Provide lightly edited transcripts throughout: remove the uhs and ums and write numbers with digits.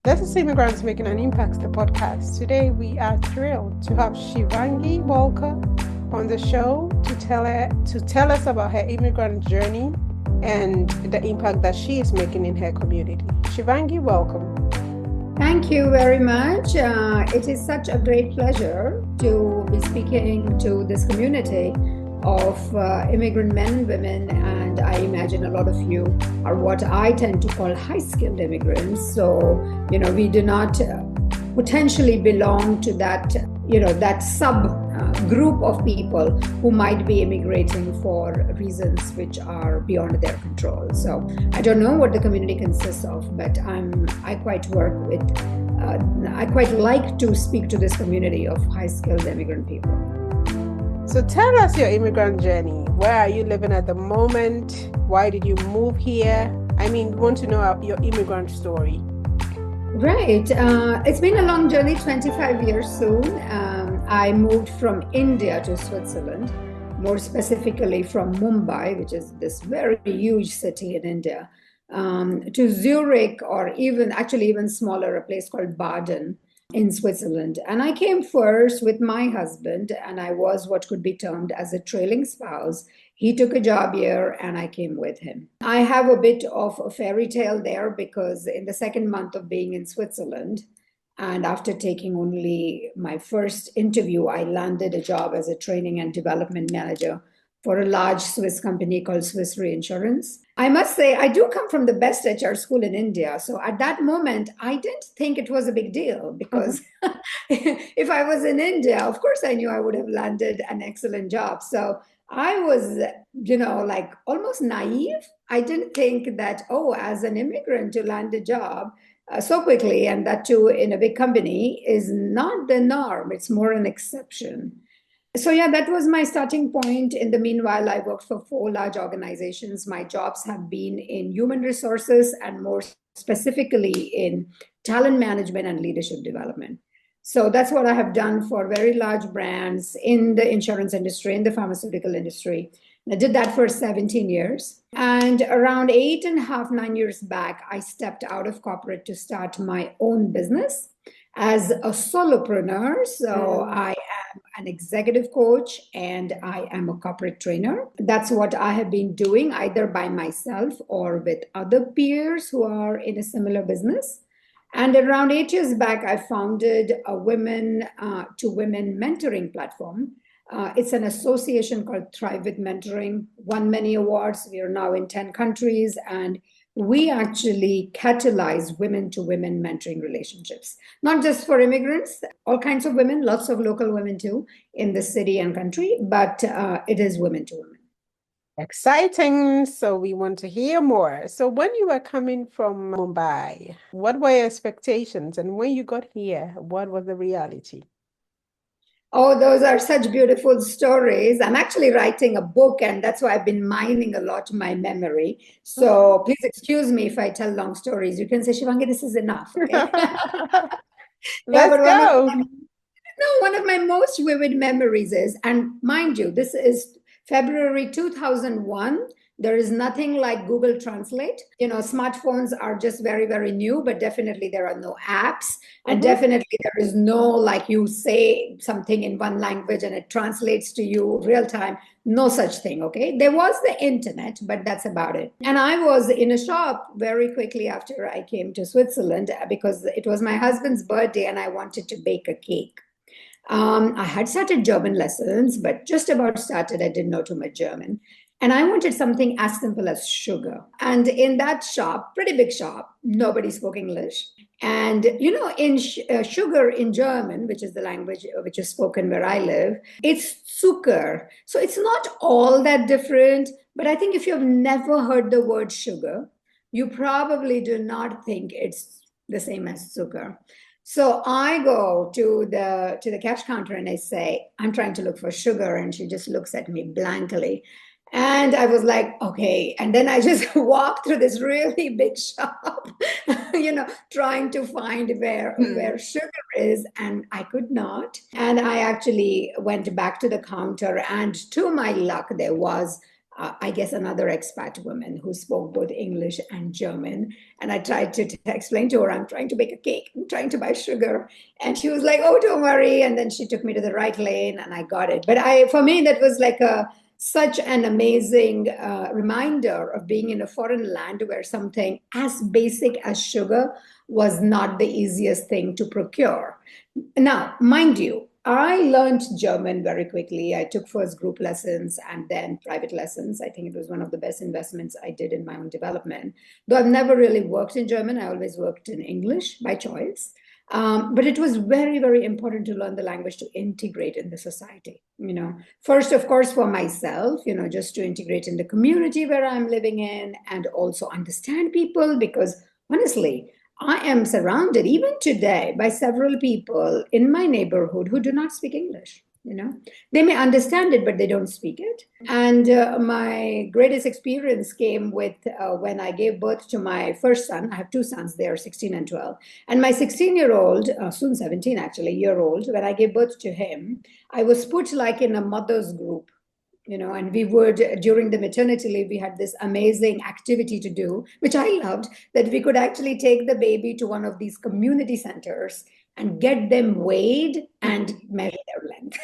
This is Immigrants Making an Impact, the podcast. Today, we are thrilled to have Shivangi Walker on the show to tell us about her immigrant journey and the impact that she is making in her community. Shivangi, welcome. Thank you very much. It is such a great pleasure to be speaking to this community of immigrant men and women, and I imagine a lot of you are what I tend to call high-skilled immigrants. So, we do not potentially belong to that, that group of people who might be immigrating for reasons which are beyond their control. So I don't know what the community consists of, but I quite like to speak to this community of high-skilled immigrant people. So tell us your immigrant journey. Where are you living at the moment? Why did you move here? We want to know your immigrant story. Right. It's been a long journey, 25 years soon. I moved from India to Switzerland, more specifically from Mumbai, which is this very huge city in India, to Zurich, or even smaller, a place called Baden in Switzerland. And I came first with my husband, and I was what could be termed as a trailing spouse. He took a job here and I came with him. I have a bit of a fairy tale there because in the second month of being in Switzerland, and after taking only my first interview, I landed a job as a training and development manager for a large Swiss company called Swiss Reinsurance. I must say, I do come from the best HR school in India. So at that moment, I didn't think it was a big deal because if I was in India, of course, I knew I would have landed an excellent job. So I was, almost naive. I didn't think that, as an immigrant to land a job so quickly, and that too in a big company, is not the norm. It's more an exception. So that was my starting point. In the meanwhile, I worked for 4 large organizations. My jobs have been in human resources and more specifically in talent management and leadership development. So that's what I have done for very large brands in the insurance industry, in the pharmaceutical industry. I did that for 17 years. And around 9 years back, I stepped out of corporate to start my own business as a solopreneur. So I am an executive coach and I am a corporate trainer. That's what I have been doing either by myself or with other peers who are in a similar business. And around 8 years back, I founded a women to women mentoring platform. It's an association called Thrive with Mentoring, won many awards. We are now in 10 countries, and we actually catalyze women to women mentoring relationships, not just for immigrants, all kinds of women, lots of local women too in the city and country, but it is women to women. Exciting. So we want to hear more. So when you were coming from Mumbai, what were your expectations? And when you got here, what was the reality? Oh, those are such beautiful stories. I'm actually writing a book, and that's why I've been mining a lot my memory. So please excuse me if I tell long stories. You can say, Shivangi, this is enough. Okay? Let's go. One of my most vivid memories is, and mind you, this is February 2001. There is nothing like Google Translate. Smartphones are just very, very new, but definitely there are no apps. And definitely there is no, like you say something in one language and it translates to you real time. No such thing, okay? There was the internet, but that's about it. And I was in a shop very quickly after I came to Switzerland because it was my husband's birthday and I wanted to bake a cake. I had started German lessons, but just about started. I didn't know too much German. And I wanted something as simple as sugar. And in that shop, pretty big shop, nobody spoke English. And, in sugar in German, which is the language which is spoken where I live, it's Zucker. So it's not all that different. But I think if you've never heard the word sugar, you probably do not think it's the same as Zucker. So I go to the cash counter and I say, I'm trying to look for sugar. And she just looks at me blankly. And I was like, okay. And then I just walked through this really big shop, trying to find where sugar is. And I could not. And I actually went back to the counter. And to my luck, there was I guess another expat woman who spoke both English and German. And I tried to explain to her, I'm trying to bake a cake, I'm trying to buy sugar. And she was like, oh, don't worry. And then she took me to the right lane and I got it. But for me, that was like such an amazing reminder of being in a foreign land where something as basic as sugar was not the easiest thing to procure. Now, mind you, I learned German very quickly. I took first group lessons and then private lessons. I think it was one of the best investments I did in my own development. Though I've never really worked in German, I always worked in English by choice. But it was very, very important to learn the language to integrate in the society. First, of course, for myself, just to integrate in the community where I'm living in and also understand people, because honestly, I am surrounded even today by several people in my neighborhood who do not speak English. They may understand it, but they don't speak it. And my greatest experience came with when I gave birth to my first son. I have two sons, they are 16 and 12. And my 16-year-old, soon 17 actually, year old, when I gave birth to him, I was put like in a mother's group. And we would, during the maternity leave, we had this amazing activity to do, which I loved, that we could actually take the baby to one of these community centers and get them weighed and measure their length.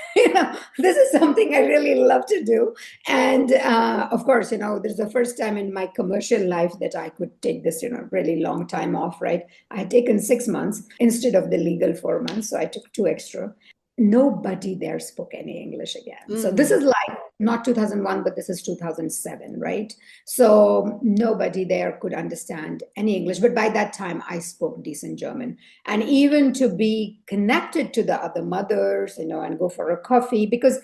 This is something I really love to do. And of course, this is the first time in my commercial life that I could take this, really long time off, right? I had taken 6 months instead of the legal 4 months. So I took 2 extra. Nobody there spoke any English again. So this is like not 2001, but this is 2007, right? So nobody there could understand any English. But by that time, I spoke decent German. And even to be connected to the other mothers, and go for a coffee, because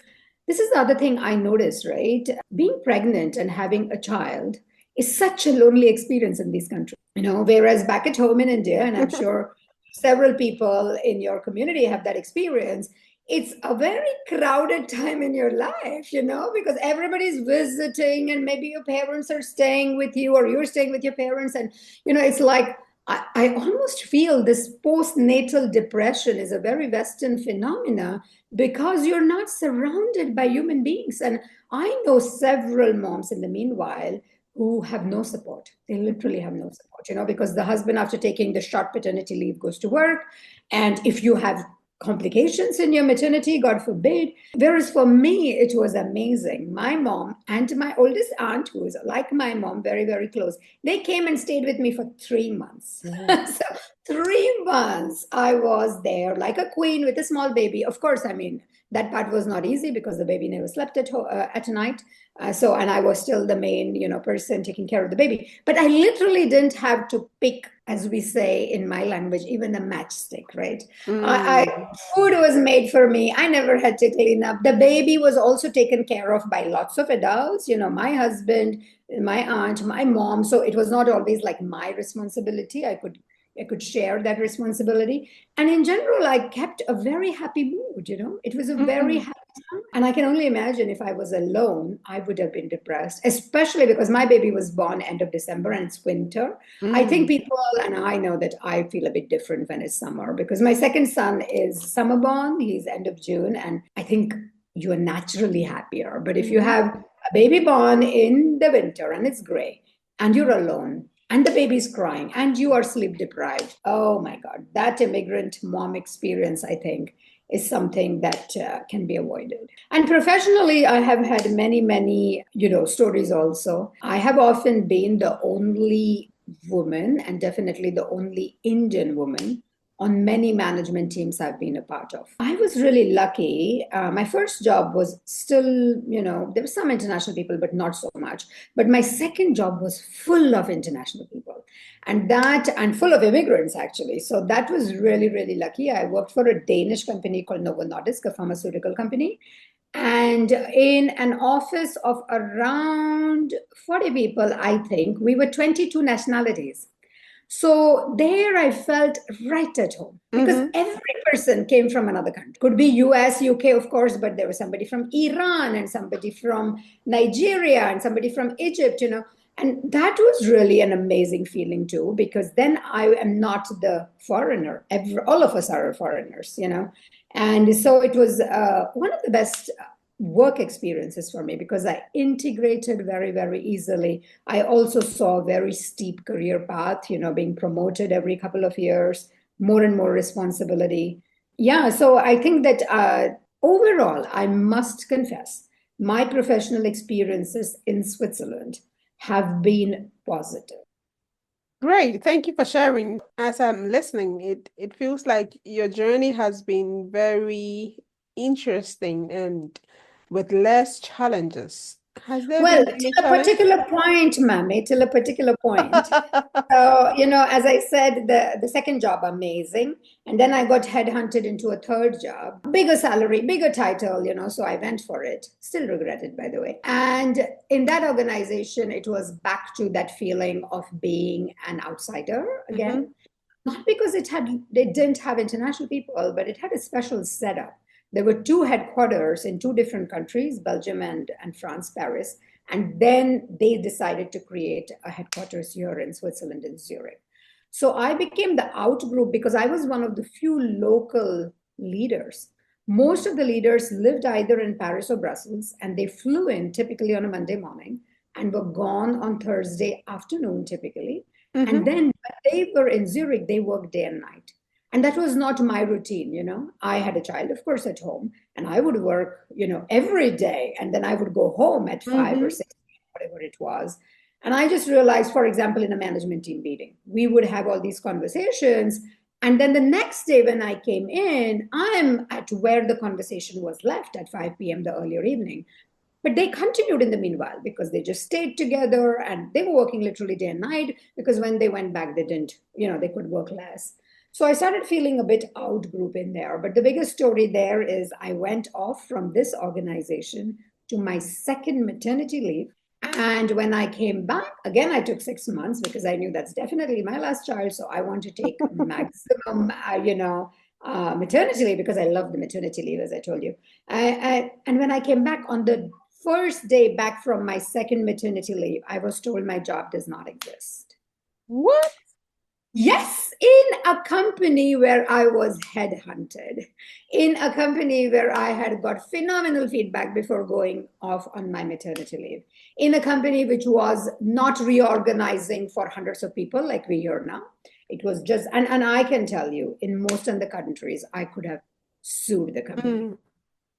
this is the other thing I noticed, right? Being pregnant and having a child is such a lonely experience in these countries, whereas back at home in India, and I'm sure several people in your community have that experience, it's a very crowded time in your life, because everybody's visiting and maybe your parents are staying with you or you're staying with your parents. And, it's like, I almost feel this postnatal depression is a very Western phenomena because you're not surrounded by human beings. And I know several moms in the meanwhile who have no support. They literally have no support, because the husband, after taking the short paternity leave, goes to work. And if you have complications in your maternity, God forbid. Whereas for me, it was amazing. My mom and my oldest aunt, who is like my mom, very, very close, they came and stayed with me for 3 months. So 3 months, I was there like a queen with a small baby. Of course, that part was not easy because the baby never slept at night. And I was still the main, person taking care of the baby. But I literally didn't have to pick, as we say in my language, even a matchstick, right? Food was made for me. I never had to clean up. The baby was also taken care of by lots of adults, my husband, my aunt, my mom. So it was not always like my responsibility. I could share that responsibility. And in general, I kept a very happy mood, It was a very happy time. And I can only imagine if I was alone, I would have been depressed, especially because my baby was born end of December and it's winter. I think people, and I know that I feel a bit different when it's summer because my second son is summer born. He's end of June. And I think you are naturally happier. But if you have a baby born in the winter and it's gray and you're alone, and the baby's crying, and you are sleep deprived. Oh my God, that immigrant mom experience, I think, is something that can be avoided. And professionally, I have had many, many, stories also. I have often been the only woman, and definitely the only Indian woman, on many management teams I've been a part of. I was really lucky. My first job was still, there were some international people, but not so much. But my second job was full of international people and full of immigrants, actually. So that was really, really lucky. I worked for a Danish company called Novo Nordisk, a pharmaceutical company. And in an office of around 40 people, I think, we were 22 nationalities. So there I felt right at home because every person came from another country. Could be US, UK, of course, but there was somebody from Iran and somebody from Nigeria and somebody from Egypt, And that was really an amazing feeling too, because then I am not the foreigner. All of us are foreigners, And so it was one of the best work experiences for me because I integrated very, very easily. I also saw a very steep career path, being promoted every couple of years, more and more responsibility. Yeah, so I think that overall, I must confess, my professional experiences in Switzerland have been positive. Great. Thank you for sharing. As I'm listening, it feels like your journey has been very interesting and with less challenges. Has there Well, been any till a challenge? particular point, Mammy, till a particular point. So, as I said, the second job, amazing. And then I got headhunted into a third job, bigger salary, bigger title, so I went for it. Still regret it, by the way. And in that organization, it was back to that feeling of being an outsider Hmm. again. Not because it didn't have international people, but it had a special setup. There were two headquarters in two different countries, Belgium and France, Paris. And then they decided to create a headquarters here in Switzerland, in Zurich. So I became the out group because I was one of the few local leaders. Most of the leaders lived either in Paris or Brussels, and they flew in typically on a Monday morning and were gone on Thursday afternoon, typically. And Hmm. then when they were in Zurich, they worked day and night. And that was not my routine. I had a child, of course, at home, and I would work, every day. And then I would go home at 5 or 6, whatever it was. And I just realized, for example, in a management team meeting, we would have all these conversations. And then the next day when I came in, I'm at where the conversation was left at 5 p.m. the earlier evening. But they continued in the meanwhile because they just stayed together and they were working literally day and night because when they went back, they didn't, they could work less. So I started feeling a bit out group in there. But the biggest story there is I went off from this organization to my second maternity leave. And when I came back, again, I took 6 months because I knew that's definitely my last child. So I want to take maximum, maternity leave because I love the maternity leave, as I told you. And when I came back on the first day back from my second maternity leave, I was told my job does not exist. What? Yes, in a company where I was headhunted, in a company where I had got phenomenal feedback before going off on my maternity leave, in a company which was not reorganizing for hundreds of people like we hear now. It was just, and I can tell you, in most of the countries, I could have sued the company. Mm.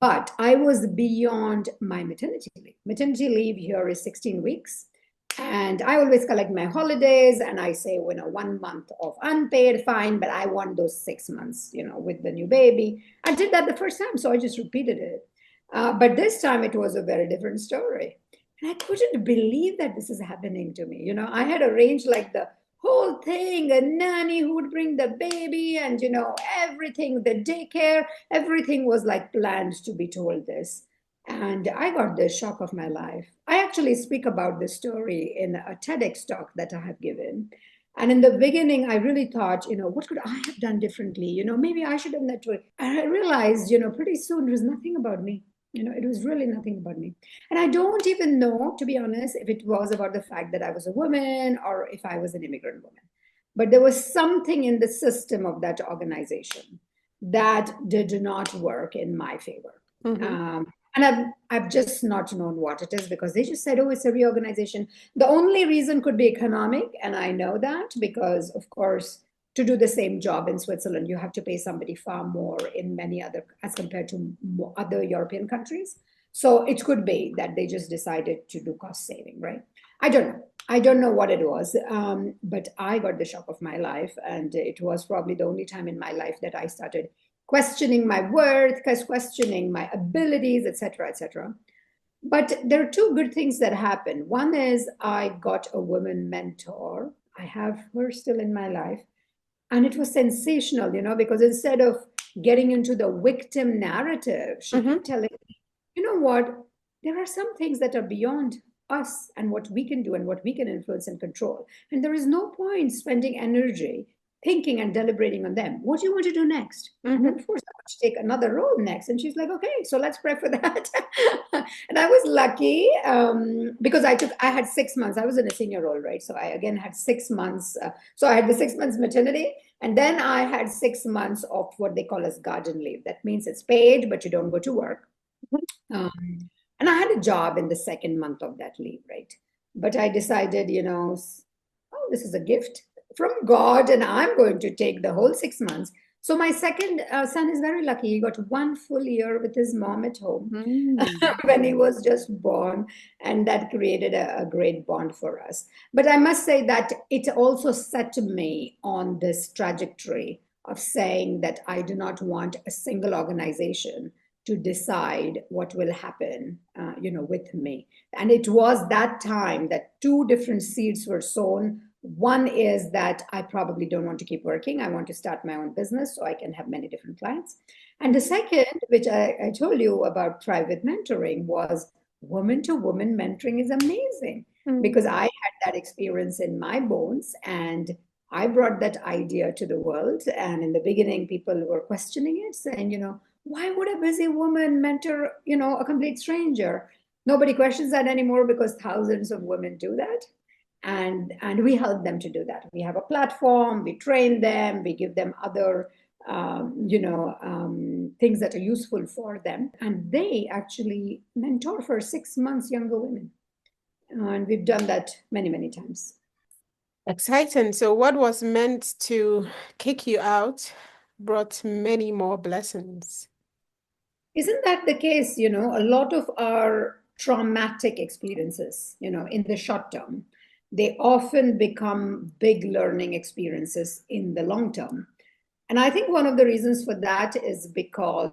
But I was beyond my maternity leave. Maternity leave here is 16 weeks. And I always collect my holidays and I say, 1 month of unpaid, fine, but I want those 6 months, with the new baby. I did that the first time, so I just repeated it. But this time it was a very different story. And I couldn't believe that this is happening to me. I had arranged like the whole thing, a nanny who would bring the baby and, everything, the daycare, everything was like planned to be told this. And I got the shock of my life. I actually speak about this story in a TEDx talk that I have given. And in the beginning, I really thought, what could I have done differently? Maybe I should have done that too. And I realized, pretty soon it was nothing about me. It was really nothing about me. And I don't even know, to be honest, if it was about the fact that I was a woman or if I was an immigrant woman. But there was something in the system of that organization that did not work in my favor. Hmm. And I've just not known what it is because they just said, oh, it's a reorganization. The only reason could be economic. And I know that because, of course, to do the same job in Switzerland, you have to pay somebody far more in many other, as compared to other European countries. So it could be that they just decided to do cost saving, right? I don't know. I don't know what it was, but I got the shock of my life. And it was probably the only time in my life that I started questioning my worth, questioning my abilities, etc., etc. But there are two good things that happened. One is I got a woman mentor. I have her still in my life. And it was sensational, because instead of getting into the victim narrative, she Hmm. kept telling me, you know what? There are some things that are beyond us and what we can do and what we can influence and control. And there is no point spending energy thinking and deliberating on them. What do you want to do next? And then, Hmm. of course, I want to take another role next. And she's like, okay, so let's pray for that. And I was lucky because I had 6 months. I was in a senior role, right? So I again had 6 months. So I had the 6 months maternity. And then I had 6 months of what they call as garden leave. That means it's paid, but you don't go to work. And I had a job in the second month of that leave, right? But I decided, oh, this is a gift from God, and I'm going to take the whole 6 months. So my second son is very lucky. He got 1 full year with his mom at home Mm. when he was just born, and that created a great bond for us. But I must say that it also set me on this trajectory of saying that I do not want a single organization to decide what will happen, with me. And it was that time that two different seeds were sown. One is that I probably don't want to keep working. I want to start my own business so I can have many different clients. And the second, which I told you about private mentoring, was woman to woman mentoring is amazing Mm. because I had that experience in my bones and I brought that idea to the world. And in the beginning, people were questioning it, saying, why would a busy woman mentor, a complete stranger? Nobody questions that anymore because thousands of women do that. And we help them to do that. We have a platform, we train them, we give them other things that are useful for them. And they actually mentor for 6 months younger women. And we've done that many, many times. Exciting. So, what was meant to kick you out brought many more blessings. Isn't that the case? A lot of our traumatic experiences, in the short term, they often become big learning experiences in the long term. And I think one of the reasons for that is because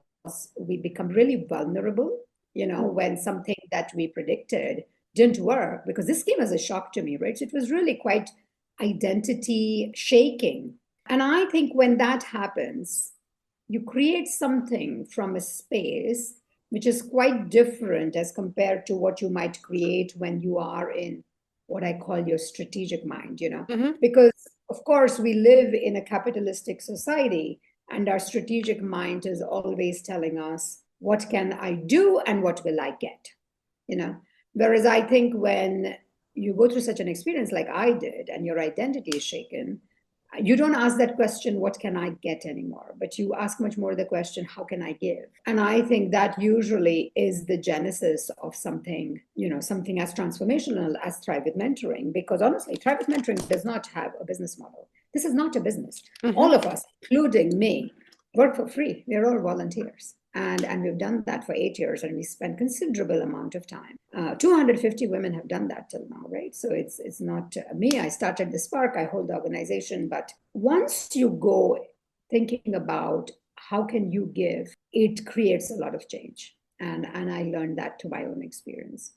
we become really vulnerable, when something that we predicted didn't work, because this came as a shock to me, right? So it was really quite identity shaking. And I think when that happens, you create something from a space which is quite different as compared to what you might create when you are in what I call your strategic mind, Mm-hmm. because of course we live in a capitalistic society and our strategic mind is always telling us what can I do and what will I get, you know whereas I think when you go through such an experience like I did and your identity is shaken, you don't ask that question, what can I get anymore, but you ask much more the question, how can I give? And I think that usually is the genesis of something, something as transformational as private mentoring, because honestly private mentoring does not have a business model. This is not a business. Mm-hmm. All of us, including me, work for free. We're all volunteers. And we've done that for 8 years, and we spend considerable amount of time. 250 women have done that till now, right? So it's not me. I started the Spark. I hold the organization. But once you go thinking about how can you give, it creates a lot of change. And I learned that to my own experience.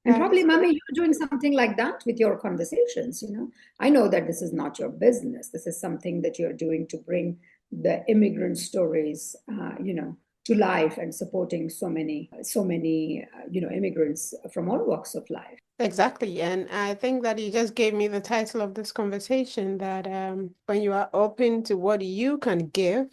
And probably, That's Mami, you're doing something like that with your conversations. I know that this is not your business. This is something that you're doing to bring the immigrant stories, to life and supporting so many, immigrants from all walks of life. exactly. And I think that you just gave me the title of this conversation that when you are open to what you can give,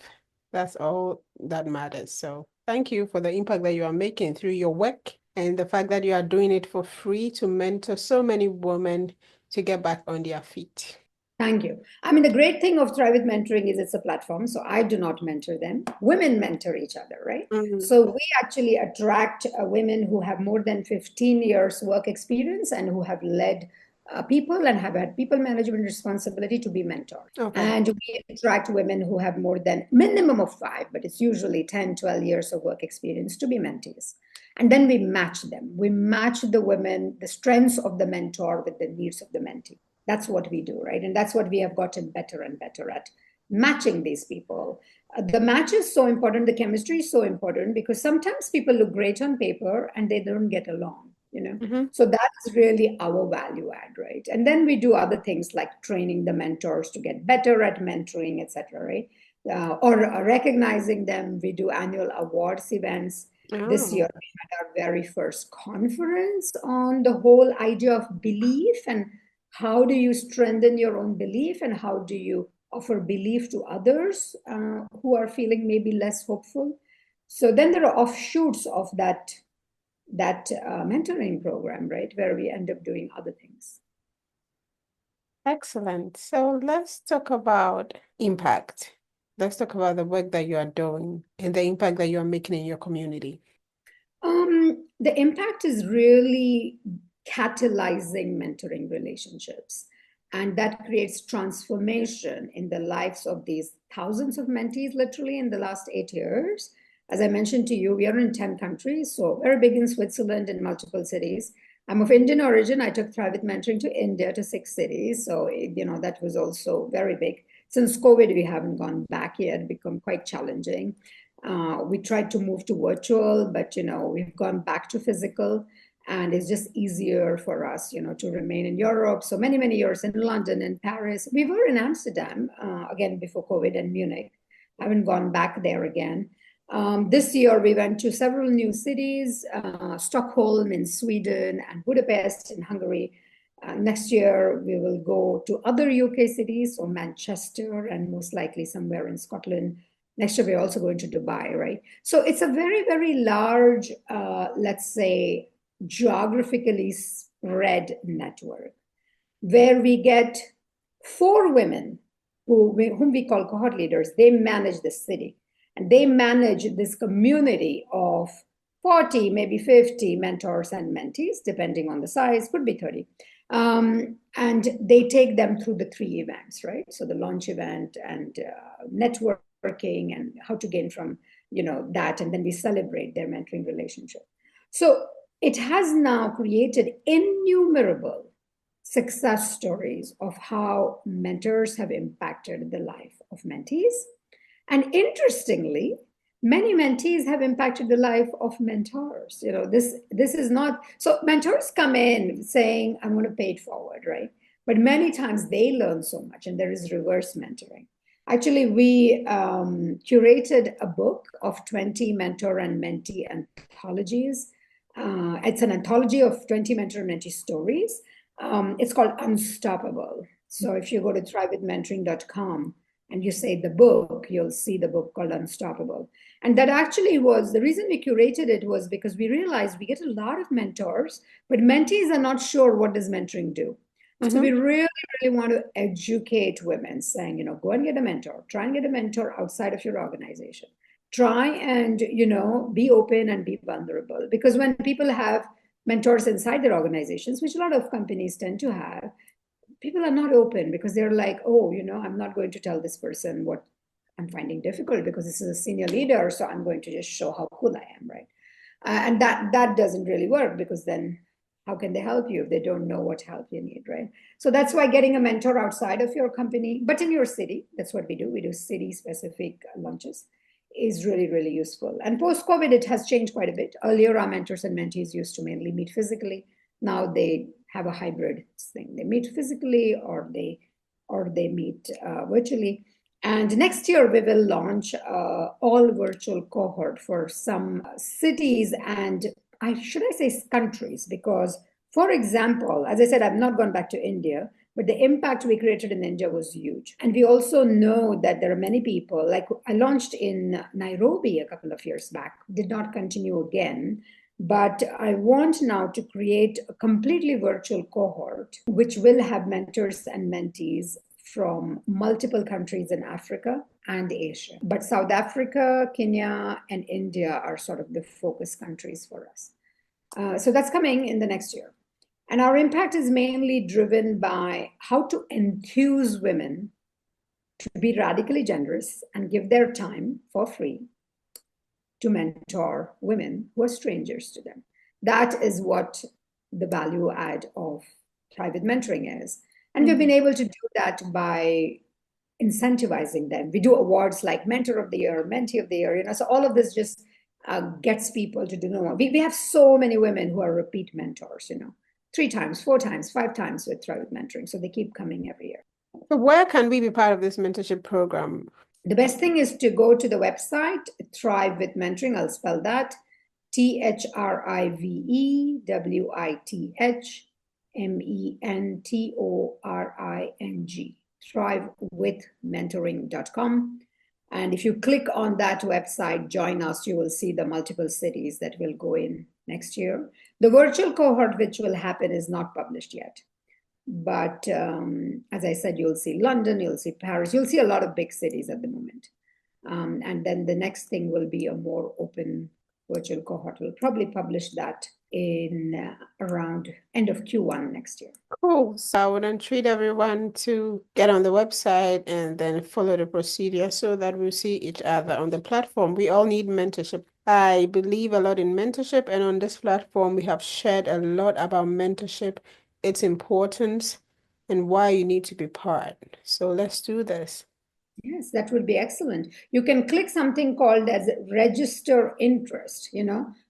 that's all that matters. So thank you for the impact that you are making through your work and the fact that you are doing it for free to mentor so many women to get back on their feet. Thank you. I mean, the great thing of private mentoring is it's a platform. So I do not mentor them. Women mentor each other, right? Mhm. So we actually attract women who have more than 15 years work experience and who have led people and have had people management responsibility to be mentored. Okay. And we attract women who have more than minimum of 5, but it's usually 10, 12 years of work experience to be mentees. And then we match them. We match the women, the strengths of the mentor with the needs of the mentee. That's what we do, right? And that's what we have gotten better and better at, matching these people. The match is so important, the chemistry is so important, because sometimes people look great on paper and they don't get along. Mm-hmm. So that's really our value add, right? And then we do other things like training the mentors to get better at mentoring, etc., right? Or recognizing them. We do annual awards events. This Oh. year we had our very first conference on the whole idea of belief and how do you strengthen your own belief and how do you offer belief to others who are feeling maybe less hopeful. So then there are offshoots of that mentoring program, right, where we end up doing other things. Excellent. So let's talk about impact. Let's talk about the work that you are doing and the impact that you are making in your community. The impact is really catalyzing mentoring relationships. And that creates transformation in the lives of these thousands of mentees, literally, in the last 8 years. As I mentioned to you, we are in 10 countries, so very big in Switzerland in multiple cities. I'm of Indian origin. I took private mentoring to India to 6 cities. So, that was also very big. Since COVID, we haven't gone back yet, become quite challenging. We tried to move to virtual, but, we've gone back to physical. And it's just easier for us, to remain in Europe. So many, many years in London and Paris. We were in Amsterdam, again, before COVID, and Munich. I haven't gone back there again. This year, we went to several new cities, Stockholm in Sweden and Budapest in Hungary. Next year, we will go to other UK cities, so Manchester and most likely somewhere in Scotland. Next year, we're also going to Dubai, right? So it's a very, very large, let's say, geographically spread network where we get 4 women whom we call cohort leaders. They manage the city and they manage this community of 40, maybe 50 mentors and mentees, depending on the size, could be 30. And they take them through the 3 events, right? So the launch event and networking and how to gain from, that. And then we celebrate their mentoring relationship. So it has now created innumerable success stories of how mentors have impacted the life of mentees. And interestingly, many mentees have impacted the life of mentors. This is not, so mentors come in saying, I'm going to pay it forward, right? But many times they learn so much, and there is reverse mentoring. Actually, we curated a book of 20 mentor and mentee anthologies. It's an anthology of 20 mentor and mentee stories. It's called Unstoppable. So if you go to thriveWithMentoring.com and you say the book, you'll see the book called Unstoppable. And that actually was, the reason we curated it was because we realized we get a lot of mentors, but mentees are not sure what does mentoring do. Mm-hmm. So we really, really want to educate women saying, go and get a mentor, try and get a mentor outside of your organization. Try and, be open and be vulnerable. Because when people have mentors inside their organizations, which a lot of companies tend to have, people are not open because they're like, oh, I'm not going to tell this person what I'm finding difficult because this is a senior leader, so I'm going to just show how cool I am, right? And that doesn't really work, because then how can they help you if they don't know what help you need, right? So that's why getting a mentor outside of your company, but in your city, that's what we do. We do city-specific launches, is really, really useful. And post-COVID, it has changed quite a bit. Earlier, our mentors and mentees used to mainly meet physically. Now they have a hybrid thing. They meet physically or they meet virtually. And next year, we will launch all virtual cohort for some cities and should I say countries, because, for example, as I said, I've not gone back to India, but the impact we created in India was huge. And we also know that there are many people, like I launched in Nairobi a couple of years back, did not continue again. But I want now to create a completely virtual cohort, which will have mentors and mentees from multiple countries in Africa and Asia. But South Africa, Kenya, and India are sort of the focus countries for us. So that's coming in the next year. And our impact is mainly driven by how to enthuse women to be radically generous and give their time for free to mentor women who are strangers to them. That is what the value add of private mentoring is. And we've been able to do that by incentivizing them. We do awards like Mentor of the Year, Mentee of the Year, so all of this just gets people to do more. We have so many women who are repeat mentors, 3 times, 4 times, 5 times with private mentoring. So they keep coming every year. So where can we be part of this mentorship program? The best thing is to go to the website, Thrive with Mentoring. I'll spell that, THRIVEWITHMentoring, thrivewithmentoring.com. And if you click on that website, join us, you will see the multiple cities that will go in next year. The virtual cohort, which will happen, is not published yet. But as I said, you'll see London, you'll see Paris, you'll see a lot of big cities at the moment. And then the next thing will be a more open virtual cohort. We'll probably publish that in around end of Q1 next year. Cool. So I would entreat everyone to get on the website and then follow the procedure so that we'll see each other on the platform. We all need mentorship. I believe a lot in mentorship, and on this platform, we have shared a lot about mentorship, its importance, and why you need to be part. So let's do this. Yes, that would be excellent. You can click something called as register interest,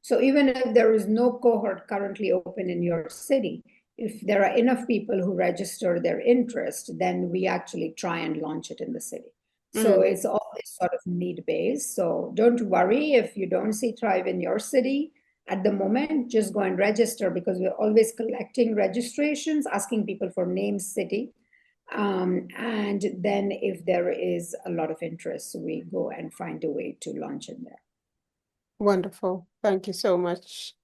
So even if there is no cohort currently open in your city, if there are enough people who register their interest, then we actually try and launch it in the city. So it's always sort of need-based. So don't worry if you don't see Thrive in your city at the moment, just go and register, because we're always collecting registrations, asking people for name, city. And then if there is a lot of interest, we go and find a way to launch in there. Wonderful. Thank you so much.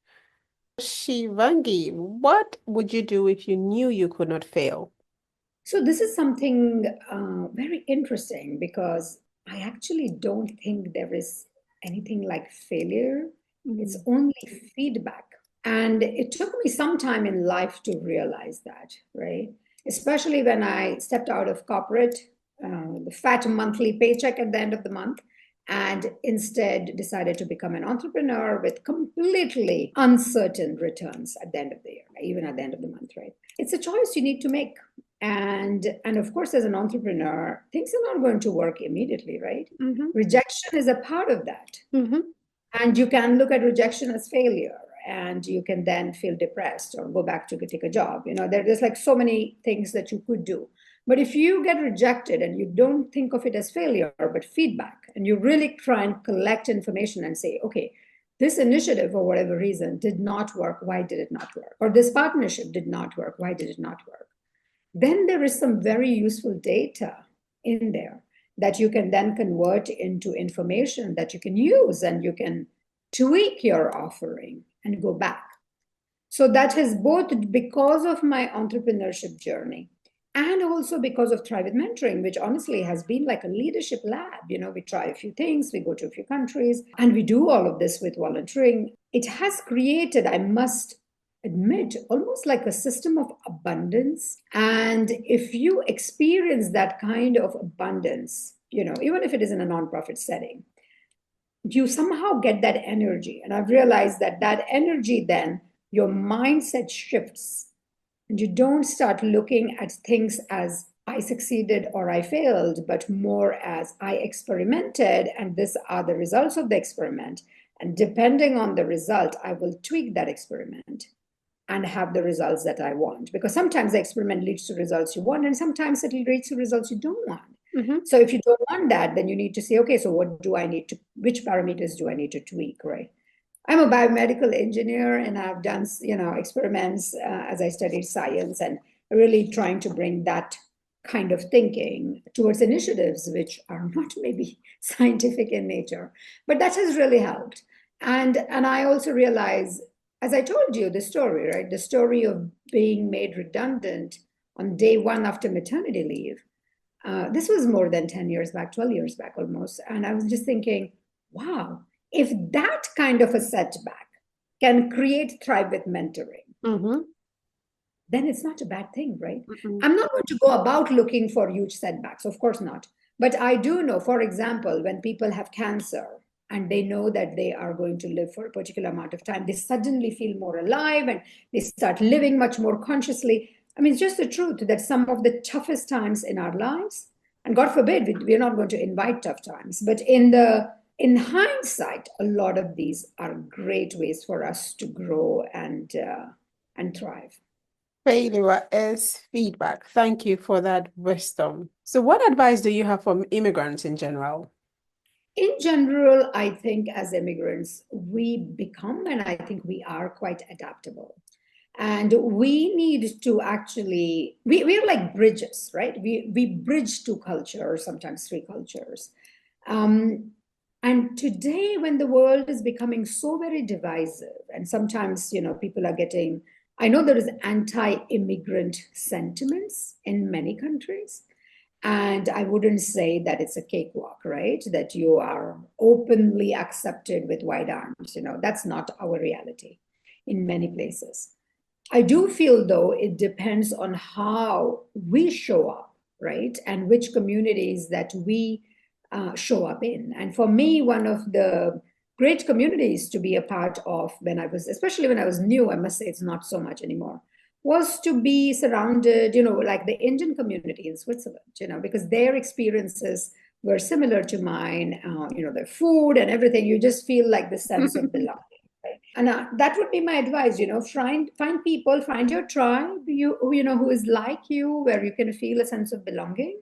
Shivangi, what would you do if you knew you could not fail? So this is something very interesting, because I actually don't think there is anything like failure. It's only feedback. And it took me some time in life to realize that, right? Especially when I stepped out of corporate, the fat monthly paycheck at the end of the month, and instead decided to become an entrepreneur with completely uncertain returns at the end of the year, even at the end of the month, right? It's a choice you need to make. And of course, as an entrepreneur, things are not going to work immediately, right? Rejection is a part of that. And you can look at rejection as failure, and you can then feel depressed or go back to take a job. There's like so many things that you could do. But if you get rejected and you don't think of it as failure, but feedback, and you really try and collect information and say, okay, this initiative, for whatever reason, did not work. Why did it not work? Or this partnership did not work. Why did it not work? Then there is some very useful data in there that you can then convert into information that you can use, and you can tweak your offering and go back. So that has both because of my entrepreneurship journey and also because of Thrive with Mentoring, which honestly has been like a leadership lab. We try a few things, we go to a few countries, and we do all of this with volunteering. It has created, I must admit, almost like a system of abundance. And if you experience that kind of abundance, even if it is in a nonprofit setting, you somehow get that energy. And I've realized that energy, then your mindset shifts, and you don't start looking at things as I succeeded or I failed, but more as I experimented, and these are the results of the experiment. And depending on the result, I will tweak that experiment and have the results that I want. Because sometimes the experiment leads to results you want, and sometimes it leads to results you don't want. So if you don't want that, then you need to say, okay, so which parameters do I need to tweak, right? I'm a biomedical engineer, and I've done, experiments as I studied science, and really trying to bring that kind of thinking towards initiatives which are not maybe scientific in nature, but that has really helped. And I also realize, as I told you, the story, right? The story of being made redundant on day one after maternity leave. This was more than 10 years back, 12 years back almost. And I was just thinking, wow, if that kind of a setback can create Thrive with Mentoring, then it's not a bad thing, right? I'm not going to go about looking for huge setbacks, of course not. But I do know, for example, when people have cancer and they know that they are going to live for a particular amount of time, they suddenly feel more alive and they start living much more consciously. I mean, it's just the truth that some of the toughest times in our lives, and God forbid, we're not going to invite tough times, but in hindsight, a lot of these are great ways for us to grow and thrive. Failure is feedback. Thank you for that wisdom. So what advice do you have for immigrants in general? In general, I think as immigrants, we become, and I think we are quite adaptable. And we need to actually, we're like bridges, right? We bridge two cultures, sometimes three cultures. And today, when the world is becoming so very divisive, and sometimes, people are getting, I know there is anti-immigrant sentiments in many countries. And I wouldn't say that it's a cakewalk, right? That you are openly accepted with wide arms. That's not our reality in many places. I do feel, though, it depends on how we show up, right? And which communities that we show up in. And for me, one of the great communities to be a part of especially when I was new, I must say it's not so much anymore, was to be surrounded, like the Indian community in Switzerland, because their experiences were similar to mine, their food and everything. You just feel like the sense of belonging. And that would be my advice, find people, find your tribe, who is like you, where you can feel a sense of belonging.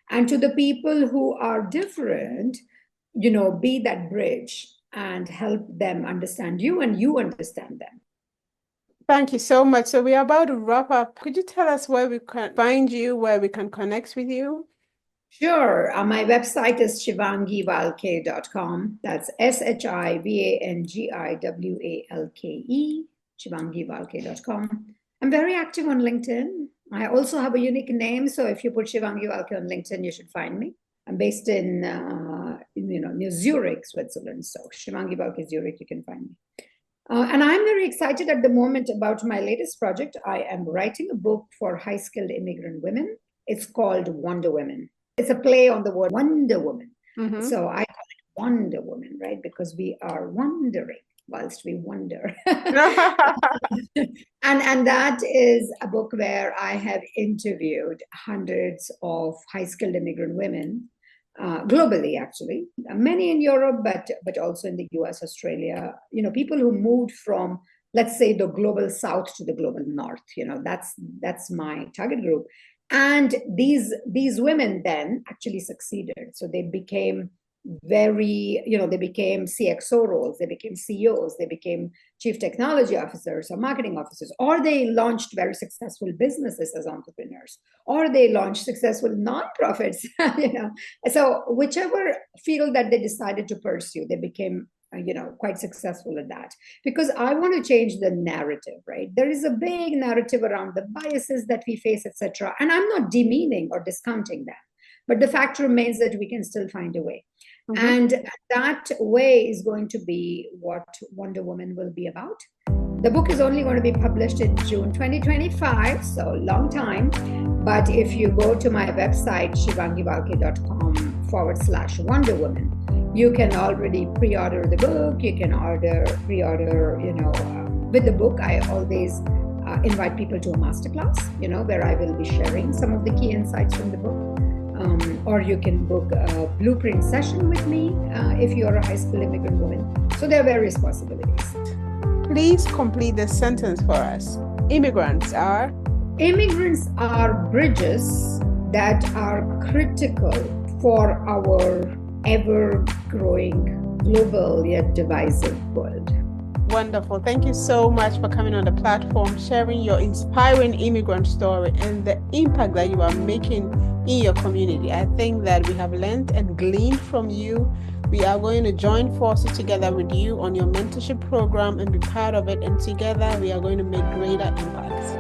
And to the people who are different, be that bridge and help them understand you and you understand them. Thank you so much. So we are about to wrap up. Could you tell us where we can find you, where we can connect with you? Sure. My website is shivangivalke.com. That's SHIVANGIWALKE, shivangivalke.com. I'm very active on LinkedIn. I also have a unique name. So if you put Shivangi Valke on LinkedIn, you should find me. I'm based in near Zurich, Switzerland. So Shivangi Valke Zurich, you can find me. And I'm very excited at the moment about my latest project. I am writing a book for high-skilled immigrant women. It's called Wonder Women. It's a play on the word Wonder Woman. Mm-hmm. So I call it Wonder Woman, right? Because we are wondering whilst we wonder. And that is a book where I have interviewed hundreds of high-skilled immigrant women, globally, actually, many in Europe, but also in the US, Australia, people who moved from, let's say, the global South to the global North. That's my target group. And these women then actually succeeded. So they became they became CXO roles, they became CEOs, they became chief technology officers or marketing officers, or they launched very successful businesses as entrepreneurs, or they launched successful nonprofits, So whichever field that they decided to pursue, they became quite successful at that. Because I want to change the narrative, right? There is a big narrative around the biases that we face, etc. And I'm not demeaning or discounting that. But the fact remains that we can still find a way. Mm-hmm. And that way is going to be what Wonder Woman will be about. The book is only going to be published in June 2025, so long time. But if you go to my website, shivangivalke.com/Wonder Woman, you can already pre-order the book. You can pre-order, with the book. I always invite people to a masterclass, where I will be sharing some of the key insights from the book. Or you can book a blueprint session with me if you're a high school immigrant woman. So there are various possibilities. Please complete the sentence for us. Immigrants are bridges that are critical for our ever-growing, global yet divisive world. Wonderful. Thank you so much for coming on the platform, sharing your inspiring immigrant story and the impact that you are making in your community. I think that we have learned and gleaned from you. We are going to join forces together with you on your mentorship program and be part of it. And together we are going to make greater impacts.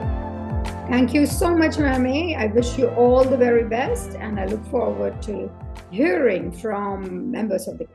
Thank you so much, Mami. I wish you all the very best. And I look forward to hearing from members of the community.